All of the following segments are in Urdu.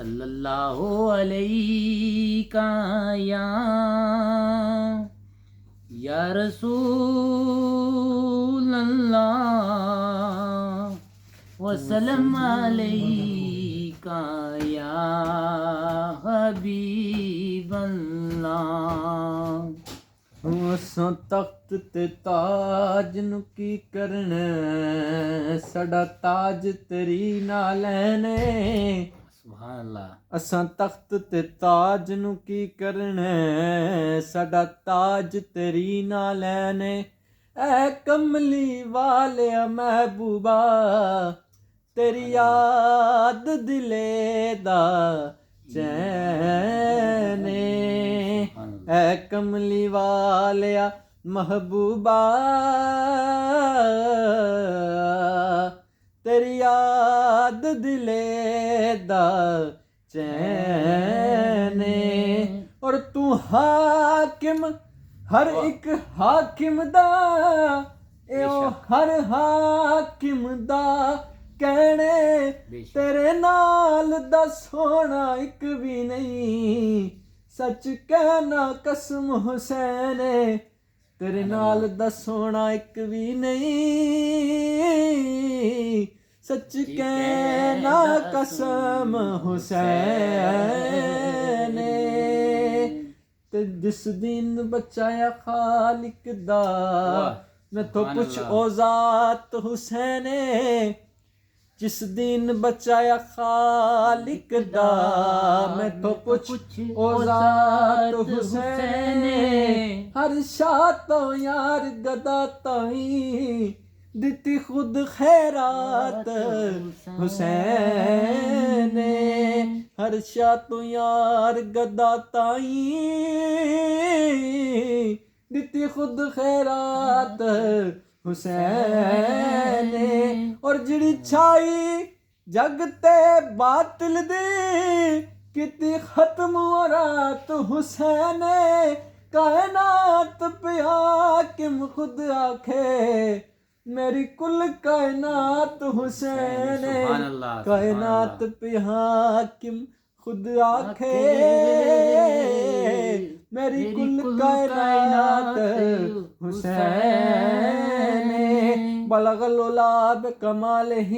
صلی اللہ علیہ یا رسول اللہ وسلم علیہ یا حبیب اللہ۔ اساں تخت تے تاج نو کی کرنا، ساڈا تاج تیری نال نے۔ سبحان اللہ۔ اساں تخت تے تاج نو کی کرنا، ساڈا تاج تیری نال نے۔ اے کملی والیا محبوبا، تیری یاد دلے دا چین۔ اے کملی والیا محبوبا، تیری یاد دلے دا چین۔ اور تو حاکم ہر ایک حاکم دا، ایو ہر حاکم دا کہنے، تیرے نال دا سونا ایک بھی نہیں، سچ کہنا قسم حسین، تیرے نال دا سونا ایک بھی نہیں، سچ کہنا قسم حسین۔ تے جس دن بچایا خالق دا، میں تو پوچھ او ذات حسین، جس دن بچایا خالق دا، میں تو پوچھ او ذات حسین۔ ہر شاہ تو یار گدا تائیں دتی خود خیرات حسین، ہر شاہ تو یار گدا تائیں دتی خود خیرات حسین۔ اور جڑی چھائی جگ تے باطل دی، کتی ختم رات حسین، کائنات پہ حاکم خود آکھے، میری کل کائنات حسین، کائنات پہ حاکم خود آکھے، میری کل کائنات حسین۔ بلغ العلا بکمالہ،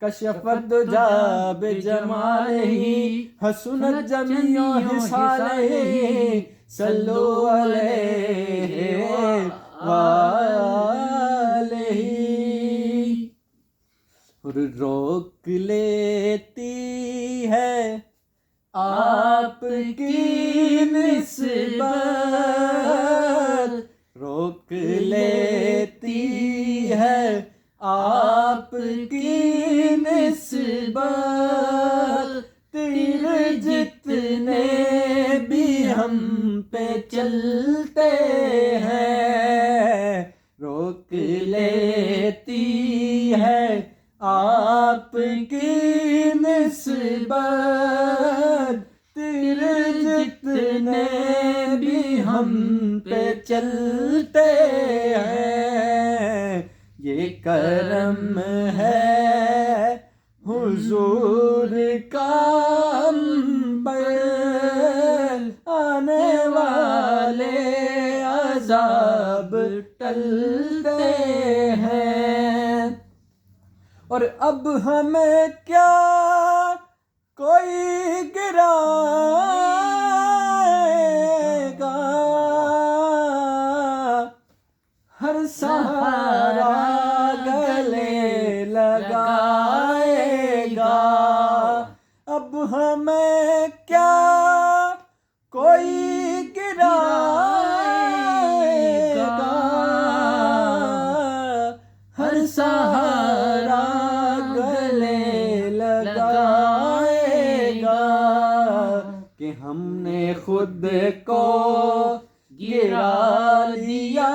کشف الدجا بجمالہ، حسنت جمیع خصالہ، صلو علیہ وآلہ۔ روک لیتی ہے آپ کی نسبت، روک لیتی ہے آپ کی نسبت، تیر جتنے بھی ہم پہ چلتے ہیں، روک لیتی ہے آپ کی نسبت، تیر جتنے بھی ہم پہ چلتے ہیں، یہ کرم ہے حضور کا ہم پر، آنے والے عذاب ٹلتے ہیں۔ اور اب ہمیں کیا کوئی گرائے گا، ہر سہارا گلے لگائے گا، اب ہمیں کیا کوئی گرائے گا، ہر سہارا گلے لگائے گا، کہ ہم نے خود کو گرا لیا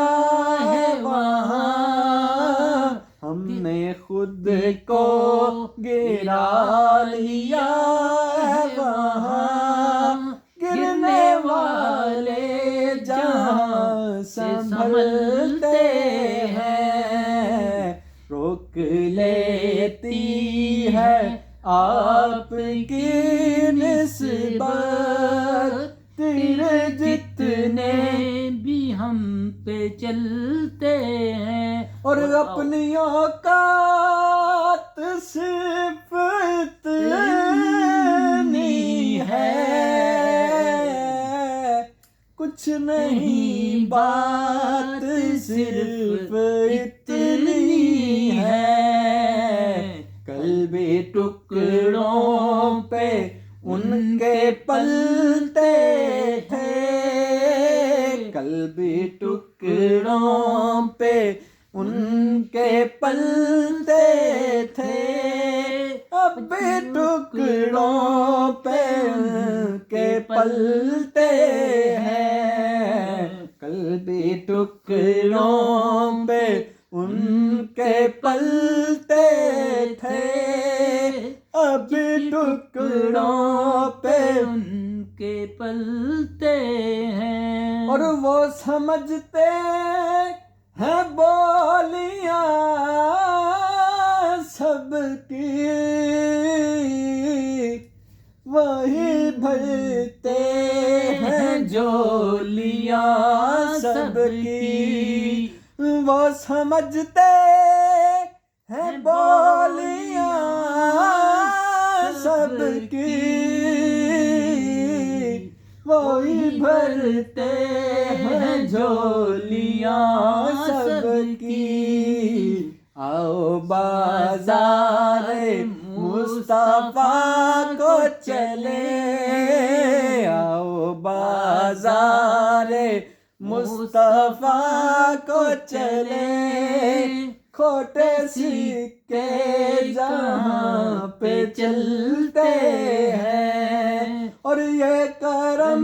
ہے وہاں، ہم نے خود کو گرا لیا ہے وہاں، گرنے والے جہاں سنبھلتے ہیں، روک لیتی ہے آپ کی تیرے جتنے بھی ہم پہ چلتے ہیں اور اپنی اوقات صرف اتنی ہے، کچھ نہیں بات صرف اتنی ہے، کل بھی ٹکڑوں پہ ان کے پلتے تھے، کل بھی ٹکڑوں پہ ان کے پلتے تھے، اب بھی ٹکڑوں پہ ان کے پلتے ہیں، کل بھی ٹکڑوں پہ ان کے پلتے تھے، اب بھی ٹکڑوں پہ ان کے پلتے ہیں، اور وہ سمجھتے ہیں بولیاں سب کی، وہی بھرتے ہیں جولیاں سب کی، وہ سمجھتے ہیں بولیاں سب کی، وہی بھرتے ہیں جولیاں سب کی، آؤ بازار مصطفیٰ کو چلے، آؤ بازار مصطفیٰ کو چلے، کھوٹے سکے جہاں پہ چلتے ہیں، اور یہ کرم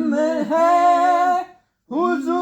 ہے حضور